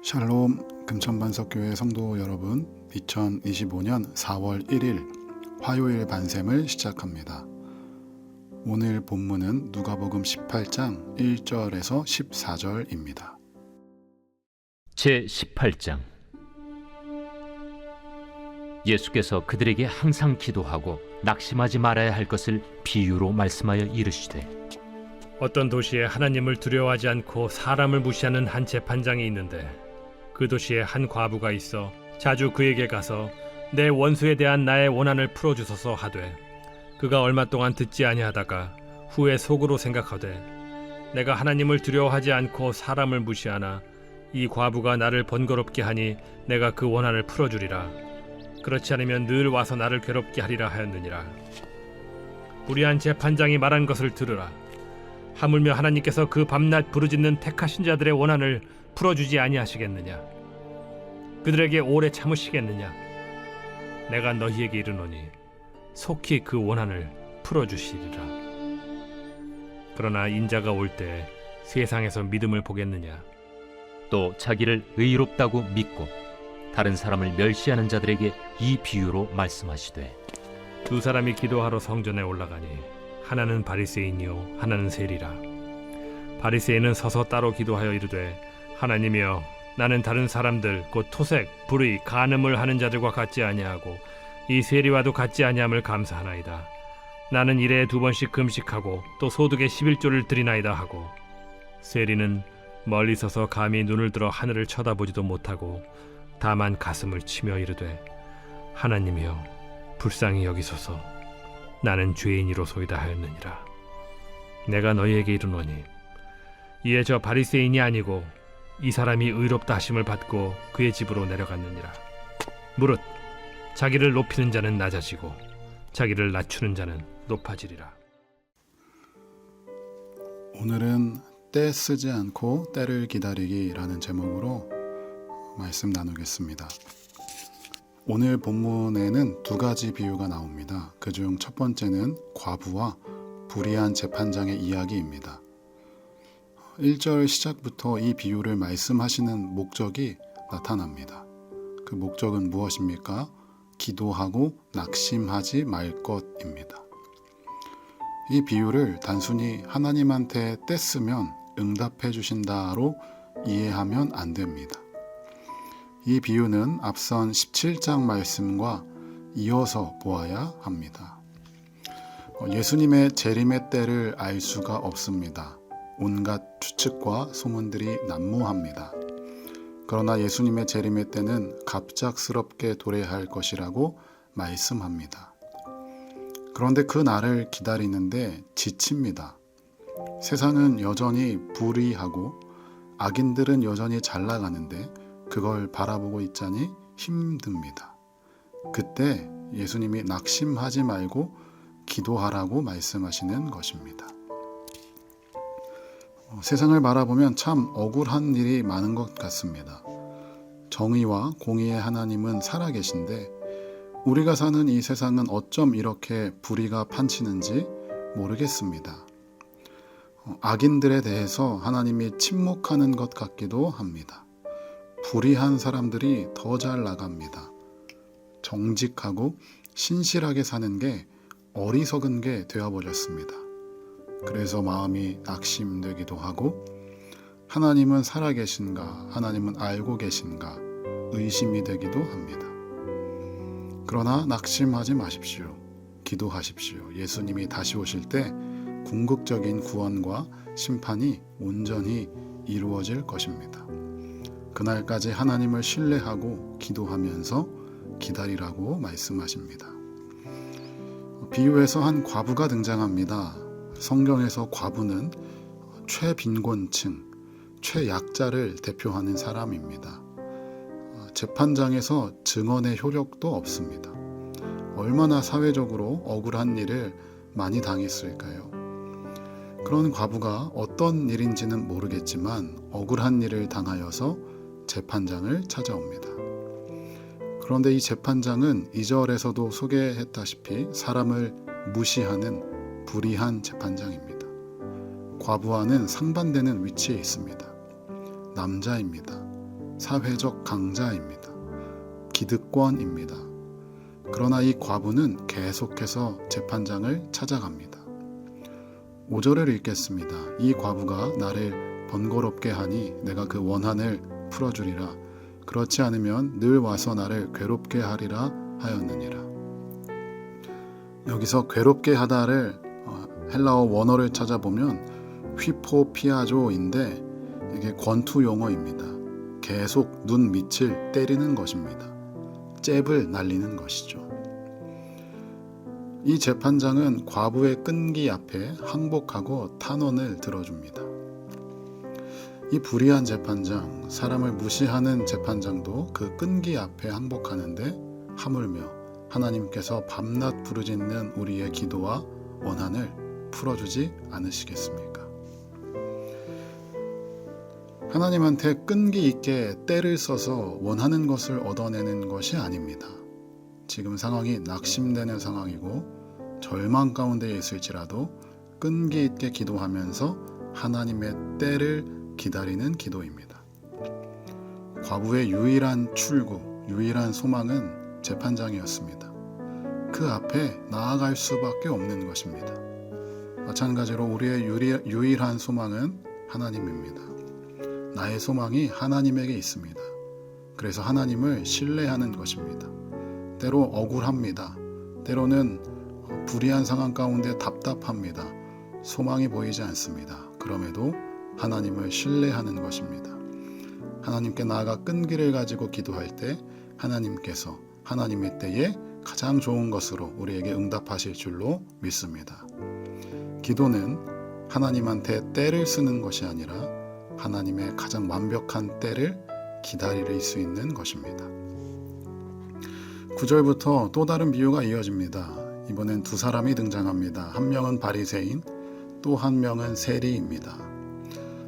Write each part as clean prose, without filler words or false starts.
샬롬 금천반석교회 성도 여러분, 2025년 4월 1일 화요일 반샘을 시작합니다. 오늘 본문은 누가복음 18장 1절에서 14절입니다. 제18장. 예수께서 그들에게 항상 기도하고 낙심하지 말아야 할 것을 비유로 말씀하여 이르시되, 어떤 도시에 하나님을 두려워하지 않고 사람을 무시하는 한 재판장이 있는데, 그 도시에 한 과부가 있어 자주 그에게 가서 내 원수에 대한 나의 원한을 풀어주소서 하되, 그가 얼마 동안 듣지 아니하다가 후에 속으로 생각하되, 내가 하나님을 두려워하지 않고 사람을 무시하나 이 과부가 나를 번거롭게 하니 내가 그 원한을 풀어주리라. 그렇지 않으면 늘 와서 나를 괴롭게 하리라 하였느니라. 불의한 재판장이 말한 것을 들으라. 하물며 하나님께서 그 밤낮 부르짖는 택하신 자들의 원한을 풀어주지 아니하시겠느냐? 그들에게 오래 참으시겠느냐? 내가 너희에게 이르노니 속히 그 원한을 풀어주시리라. 그러나 인자가 올 때 세상에서 믿음을 보겠느냐? 또 자기를 의롭다고 믿고 다른 사람을 멸시하는 자들에게 이 비유로 말씀하시되, 두 사람이 기도하러 성전에 올라가니 하나는 바리새인이요 하나는 세리라. 바리새인은 서서 따로 기도하여 이르되, 하나님이여, 나는 다른 사람들 곧 토색, 불의, 간음을 하는 자들과 같지 아니하고 이 세리와도 같지 아니함을 감사하나이다. 나는 일에 2번씩 금식하고 또 소득의 11조를 드리나이다 하고, 세리는 멀리 서서 감히 눈을 들어 하늘을 쳐다보지도 못하고 다만 가슴을 치며 이르되, 하나님이여, 불쌍히 여기소서. 나는 죄인이로소이다 하였느니라. 내가 너희에게 이르노니 이에 저 바리새인이 아니고 이 사람이 의롭다 하심을 받고 그의 집으로 내려갔느니라. 무릇 자기를 높이는 자는 낮아지고 자기를 낮추는 자는 높아지리라. 오늘은 때 쓰지 않고 때를 기다리기라는 제목으로 말씀 나누겠습니다. 오늘 본문에는 두 가지 비유가 나옵니다. 그중 첫 번째는 과부와 불의한 재판장의 이야기입니다. 1절 시작부터 이 비유를 말씀하시는 목적이 나타납니다. 그 목적은 무엇입니까? 기도하고 낙심하지 말 것입니다. 이 비유를 단순히 하나님한테 떼쓰면 응답해 주신다로 이해하면 안 됩니다. 이 비유는 앞선 17장 말씀과 이어서 보아야 합니다. 예수님의 재림의 때를 알 수가 없습니다. 온갖 추측과 소문들이 난무합니다. 그러나 예수님의 재림의 때는 갑작스럽게 도래할 것이라고 말씀합니다. 그런데 그 날을 기다리는데 지칩니다. 세상은 여전히 불의하고 악인들은 여전히 잘 나가는데 그걸 바라보고 있자니 힘듭니다. 그때 예수님이 낙심하지 말고 기도하라고 말씀하시는 것입니다. 세상을 바라보면 참 억울한 일이 많은 것 같습니다. 정의와 공의의 하나님은 살아계신데 우리가 사는 이 세상은 어쩜 이렇게 불의가 판치는지 모르겠습니다. 악인들에 대해서 하나님이 침묵하는 것 같기도 합니다. 불의한 사람들이 더 잘 나갑니다. 정직하고 신실하게 사는 게 어리석은 게 되어버렸습니다. 그래서 마음이 낙심되기도 하고, 하나님은 살아계신가, 하나님은 알고 계신가 의심이 되기도 합니다. 그러나 낙심하지 마십시오. 기도하십시오. 예수님이 다시 오실 때 궁극적인 구원과 심판이 온전히 이루어질 것입니다. 그날까지 하나님을 신뢰하고 기도하면서 기다리라고 말씀하십니다. 비유에서 한 과부가 등장합니다. 성경에서 과부는 최빈곤층, 최약자를 대표하는 사람입니다. 재판장에서 증언의 효력도 없습니다. 얼마나 사회적으로 억울한 일을 많이 당했을까요? 그런 과부가 어떤 일인지는 모르겠지만 억울한 일을 당하여서 재판장을 찾아옵니다. 그런데 이 재판장은 2절에서도 소개했다시피 사람을 무시하는 불의한 재판장입니다. 과부와는 상반되는 위치에 있습니다. 남자입니다. 사회적 강자입니다. 기득권입니다. 그러나 이 과부는 계속해서 재판장을 찾아갑니다. 5절을 읽겠습니다. 이 과부가 나를 번거롭게 하니 내가 그 원한을 풀어주리라. 그렇지 않으면 늘 와서 나를 괴롭게 하리라 하였느니라. 여기서 괴롭게 하다를 헬라어 원어를 찾아보면 휘포피아조인데 이게 권투 용어입니다. 계속 눈 밑을 때리는 것입니다. 잽을 날리는 것이죠. 이 재판장은 과부의 끈기 앞에 항복하고 탄원을 들어줍니다. 이 불의한 재판장, 사람을 무시하는 재판장도 그 끈기 앞에 항복하는데 하물며 하나님께서 밤낮 부르짖는 우리의 기도와 원한을 풀어주지 않으시겠습니까? 하나님한테 끈기 있게 때를 써서 원하는 것을 얻어내는 것이 아닙니다. 지금 상황이 낙심되는 상황이고 절망 가운데 있을지라도 끈기 있게 기도하면서 하나님의 때를 기다리는 기도입니다. 과부의 유일한 출구, 유일한 소망은 재판장이었습니다. 그 앞에 나아갈 수밖에 없는 것입니다. 마찬가지로 우리의 유일한 소망은 하나님입니다. 나의 소망이 하나님에게 있습니다. 그래서 하나님을 신뢰하는 것입니다. 때로 억울합니다. 때로는 불의한 상황 가운데 답답합니다. 소망이 보이지 않습니다. 그럼에도 하나님을 신뢰하는 것입니다. 하나님께 나아가 끈기를 가지고 기도할 때 하나님께서 하나님의 때에 가장 좋은 것으로 우리에게 응답하실 줄로 믿습니다. 기도는 하나님한테 때를 쓰는 것이 아니라 하나님의 가장 완벽한 때를 기다릴 수 있는 것입니다. 9절부터 또 다른 비유가 이어집니다. 이번엔 두 사람이 등장합니다. 한 명은 바리새인, 또 한 명은 세리입니다.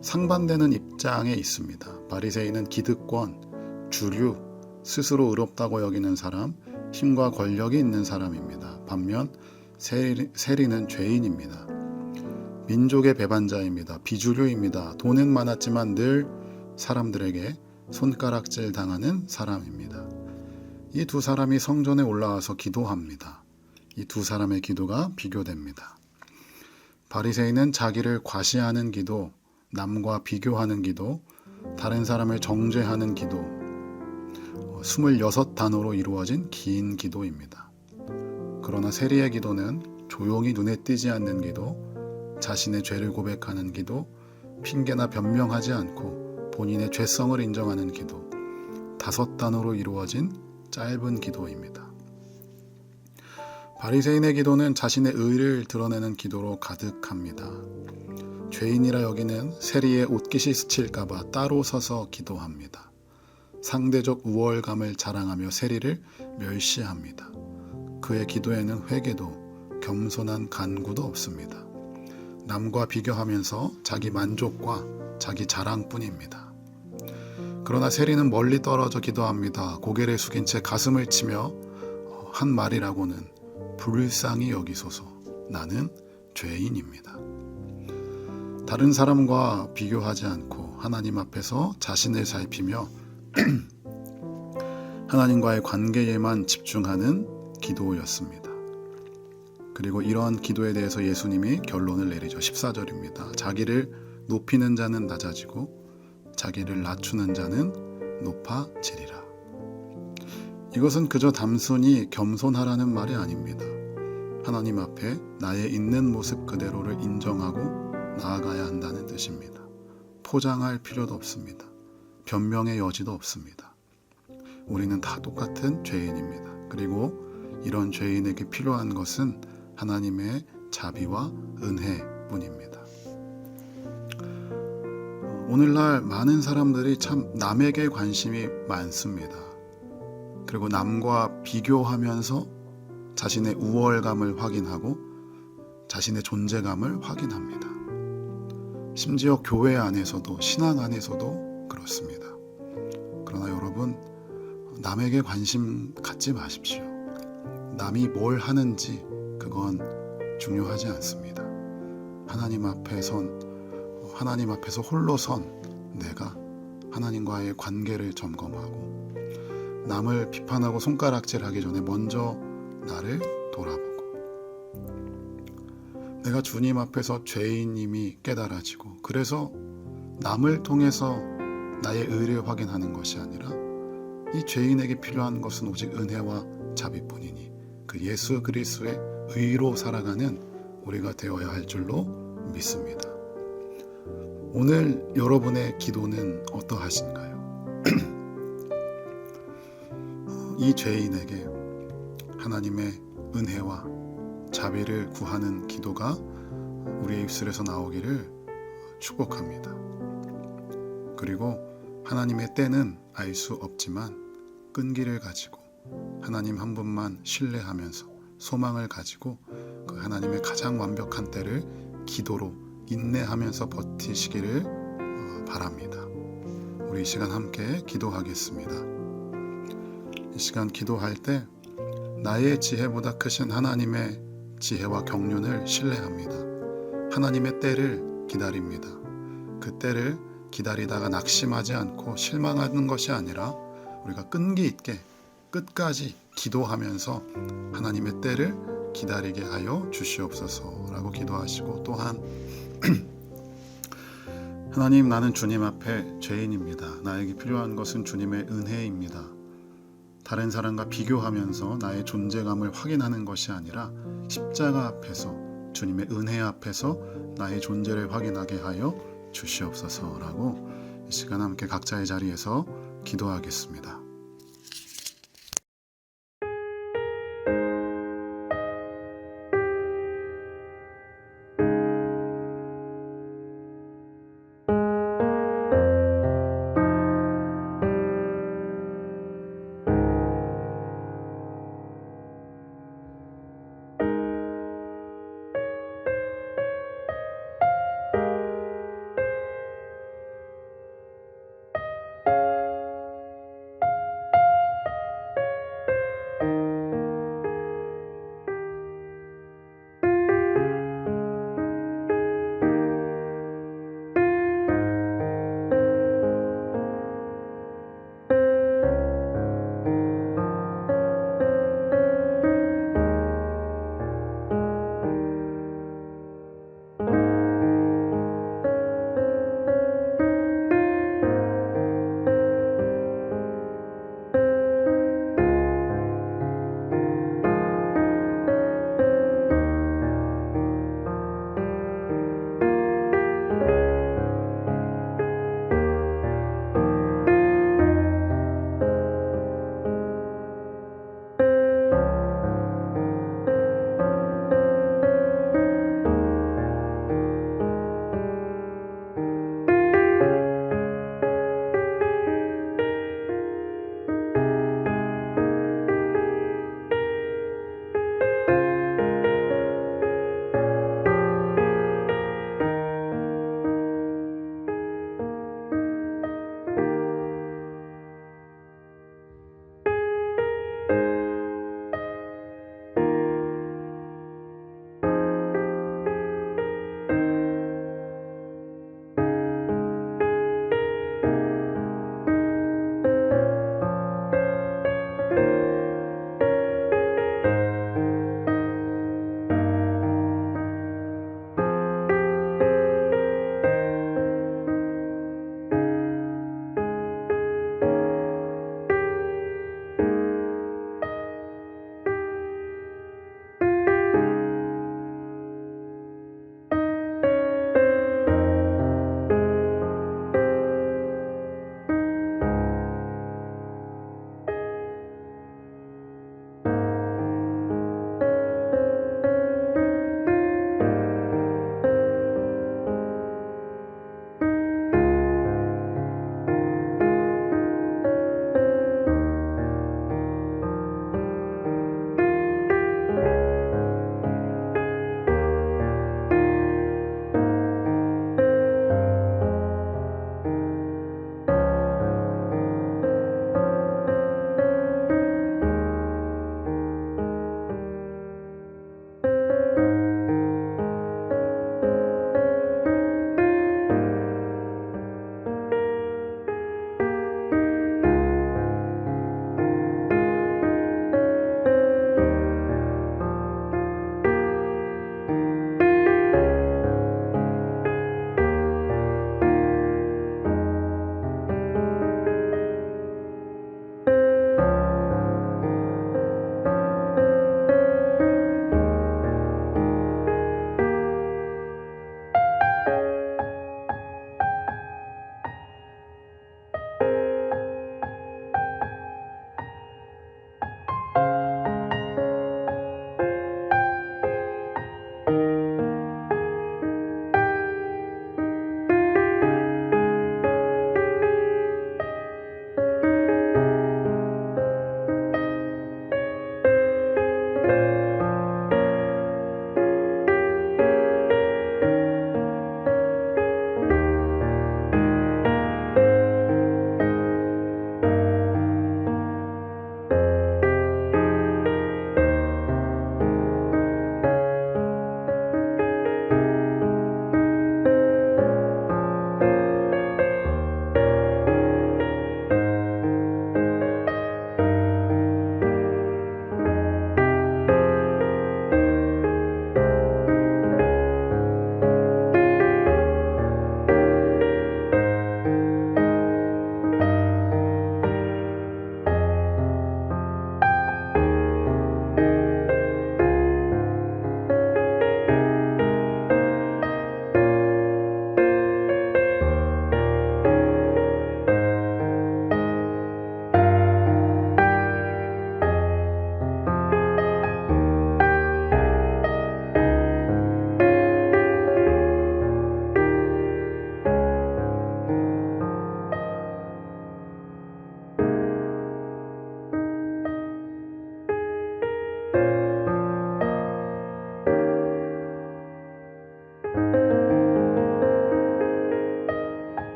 상반되는 입장에 있습니다. 바리새인은 기득권, 주류, 스스로 의롭다고 여기는 사람, 힘과 권력이 있는 사람입니다. 반면 세리는 죄인입니다. 민족의 배반자입니다. 비주류입니다. 돈은 많았지만 늘 사람들에게 손가락질 당하는 사람입니다. 이 두 사람이 성전에 올라와서 기도합니다. 이 두 사람의 기도가 비교됩니다. 바리새인은 자기를 과시하는 기도, 남과 비교하는 기도, 다른 사람을 정죄하는 기도, 26단어로 이루어진 긴 기도입니다. 그러나 세리의 기도는 조용히 눈에 띄지 않는 기도, 자신의 죄를 고백하는 기도, 핑계나 변명하지 않고 본인의 죄성을 인정하는 기도, 5단어로 이루어진 짧은 기도입니다. 바리새인의 기도는 자신의 의를 드러내는 기도로 가득합니다. 죄인이라 여기는 세리의 옷깃이 스칠까봐 따로 서서 기도합니다. 상대적 우월감을 자랑하며 세리를 멸시합니다. 그의 기도에는 회개도 겸손한 간구도 없습니다. 남과 비교하면서 자기 만족과 자기 자랑뿐입니다. 그러나 세리는 멀리 떨어져 기도합니다. 고개를 숙인 채 가슴을 치며 한 말이라고는 불쌍히 여기소서. 나는 죄인입니다. 다른 사람과 비교하지 않고 하나님 앞에서 자신을 살피며 하나님과의 관계에만 집중하는 기도였습니다. 그리고 이러한 기도에 대해서 예수님이 결론을 내리죠. 14절입니다. 자기를 높이는 자는 낮아지고 자기를 낮추는 자는 높아지리라. 이것은 그저 단순히 겸손하라는 말이 아닙니다. 하나님 앞에 나의 있는 모습 그대로를 인정하고 나아가야 한다는 뜻입니다. 포장할 필요도 없습니다. 변명의 여지도 없습니다. 우리는 다 똑같은 죄인입니다. 그리고 이런 죄인에게 필요한 것은 하나님의 자비와 은혜뿐입니다. 오늘날 많은 사람들이 참 남에게 관심이 많습니다. 그리고 남과 비교하면서 자신의 우월감을 확인하고 자신의 존재감을 확인합니다. 심지어 교회 안에서도 신앙 안에서도 그렇습니다. 그러나 여러분, 남에게 관심 갖지 마십시오. 남이 뭘 하는지 그건 중요하지 않습니다. 하나님 앞에서 홀로 선 내가 하나님과의 관계를 점검하고 남을 비판하고 손가락질하기 전에 먼저 나를 돌아보고 내가 주님 앞에서 죄인임이 깨달아지고 그래서 남을 통해서 나의 의를 확인하는 것이 아니라 이 죄인에게 필요한 것은 오직 은혜와 자비뿐이니 그 예수 그리스도의 의로 살아가는 우리가 되어야 할 줄로 믿습니다. 오늘 여러분의 기도는 어떠하신가요? 이 죄인에게 하나님의 은혜와 자비를 구하는 기도가 우리의 입술에서 나오기를 축복합니다. 그리고 하나님의 때는 알 수 없지만 끈기를 가지고 하나님 한 분만 신뢰하면서 소망을 가지고 그 하나님의 가장 완벽한 때를 기도로 인내하면서 버티시기를 바랍니다. 우리 이 시간 함께 기도하겠습니다. 이 시간 기도할 때 나의 지혜보다 크신 하나님의 지혜와 경륜을 신뢰합니다. 하나님의 때를 기다립니다. 그 때를 기다리다가 낙심하지 않고 실망하는 것이 아니라 우리가 끈기 있게 끝까지 기도하면서 하나님의 때를 기다리게 하여 주시옵소서라고 기도하시고 또한 하나님, 나는 주님 앞에 죄인입니다. 나에게 필요한 것은 주님의 은혜입니다. 다른 사람과 비교하면서 나의 존재감을 확인하는 것이 아니라 십자가 앞에서 주님의 은혜 앞에서 나의 존재를 확인하게 하여 주시옵소서라고 이 시간 함께 각자의 자리에서 기도하겠습니다.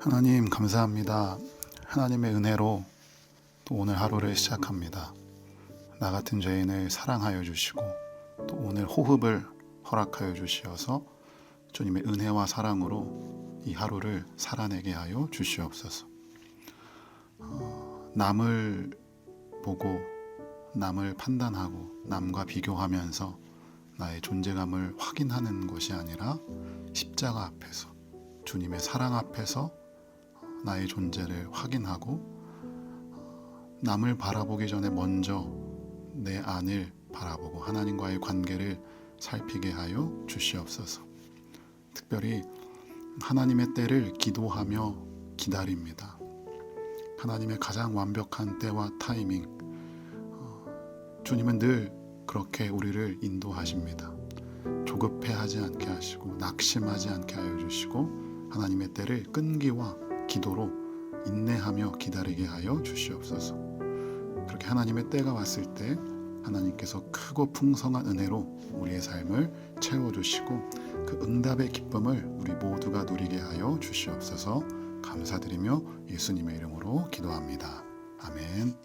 하나님 감사합니다. 하나님의 은혜로 또 오늘 하루를 시작합니다. 나 같은 죄인을 사랑하여 주시고 또 오늘 호흡을 허락하여 주시어서 주님의 은혜와 사랑으로 이 하루를 살아내게 하여 주시옵소서. 남을 보고 남을 판단하고 남과 비교하면서 나의 존재감을 확인하는 것이 아니라 십자가 앞에서 주님의 사랑 앞에서 나의 존재를 확인하고 남을 바라보기 전에 먼저 내 안을 바라보고 하나님과의 관계를 살피게 하여 주시옵소서. 특별히 하나님의 때를 기도하며 기다립니다. 하나님의 가장 완벽한 때와 타이밍, 주님은 늘 그렇게 우리를 인도하십니다. 조급해하지 않게 하시고 낙심하지 않게 하여 주시고 하나님의 때를 끈기와 기도로 인내하며 기다리게 하여 주시옵소서. 그렇게 하나님의 때가 왔을 때 하나님께서 크고 풍성한 은혜로 우리의 삶을 채워주시고 그 응답의 기쁨을 우리 모두가 누리게 하여 주시옵소서. 감사드리며 예수님의 이름으로 기도합니다. 아멘.